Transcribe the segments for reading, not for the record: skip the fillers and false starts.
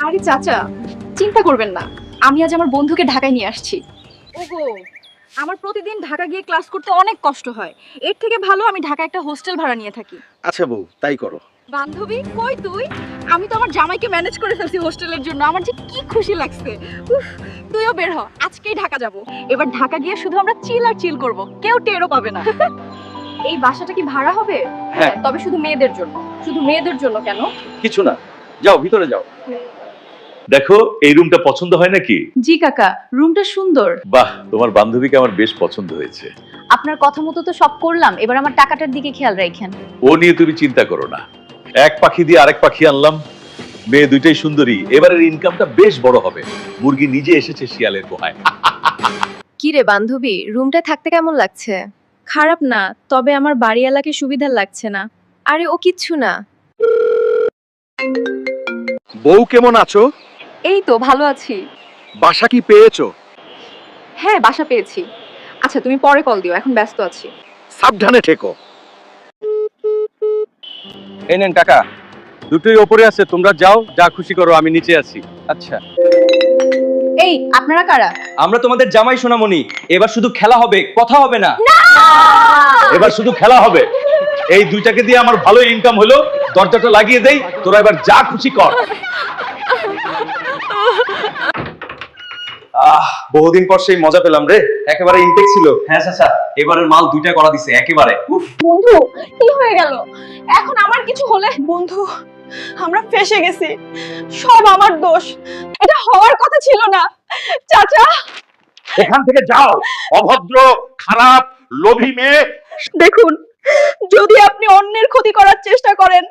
আরে চাচা, চিন্তা করবেন না, আমি আজ আমার বন্ধুকে ঢাকায় নিয়ে আসছি। ওগো, আমার প্রতিদিন ঢাকা গিয়ে ক্লাস করতে অনেক কষ্ট হয়। এর থেকে ভালো আমি ঢাকায় একটা হোস্টেল ভাড়া নিয়ে থাকি। আচ্ছা বউ, তাই করো। বান্ধবী, কই তুই? আমি তো আমার জামাইকে ম্যানেজ করে ফেলছি হোস্টেলের জন্য। আমার যে কি খুশি লাগছে। উফ, তুইও বের হ, আজকেই ঢাকা যাব। এবার ঢাকা গিয়ে শুধু আমরা চিল আর চিল করব, কেউ টেরও পাবে না। এই বাসাটা কি ভাড়া হবে? হ্যাঁ। তবে শুধু মেয়েদের জন্য। শুধু মেয়েদের জন্য কেন? কিছু না, যাও ভিতরে যাও। দেখো, এই রুমটা পছন্দ হয় নাকি? জি কাকা, রুমটা সুন্দর। বাহ, তোমার বান্ধবীকে আমার বেশ পছন্দ হয়েছে। আপনার কথা মতো তো সব করলাম, এবার আমার টাকাটার দিকে খেয়াল রাখেন। ও নিয়ে তুমি চিন্তা করো না। এক পাখি দিয়ে আরেক পাখি আনলাম। মেয়ে দুইটাই সুন্দরী, এবারের ইনকামটা বেশ বড় হবে। মুরগি নিজে এসেছে শিয়ালের গুহায়। কি রে বান্ধবী, রুমটা থাকতে কেমন লাগছে? খারাপ না, তবে আমার বাড়িওয়ালাকে সুবিধা লাগছে না। আরে ও কিচ্ছু না। বউ কেমন আছো? এই তো ভালো আছি। বাসা কি পেয়েছো? হ্যাঁ, বাসা পেয়েছি। আচ্ছা, তুমি পরে কল দিও, এখন ব্যস্ত আছি। সাবধানে থেকো। এই নেন কাকা, দুটোই ওপরে আছে, তোমরা যাও, যা খুশি করো, আমি নিচে আছি। আচ্ছা, এই আপনারা কারা? আমরা তোমাদের জামাই সোনামণি। এবার শুধু খেলা হবে, কথা হবে না। এবার শুধু খেলা হবে। এই দুইটাকে দিয়ে আমার ভালো ইনকাম হলো। দরজাটা লাগিয়ে দেই, তোরা এবার যা খুশি কর। বহুদিন পর সেই মজা পেলাম রে, একেবারে ইনটেক ছিল। হ্যাঁ চাচা, এবারের মাল দুইটা করা দিছে একেবারে। উফ, বন্ধু, কি হয়ে গেল? এখন আমার কিছু হলে? বন্ধু, আমরা ফেঁসে গেছি। সব আমার দোষ। এটা হওয়ার কথা ছিল না। চাচা, এখান থেকে যাও, অভদ্র, খারাপ, লোভী মেয়ে। দেখুন, যদি আপনি অন্যের ক্ষতি করার চেষ্টা করেন,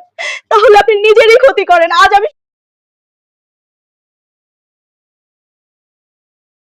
তাহলে আপনি নিজেরই ক্ষতি করেন। আজ আমি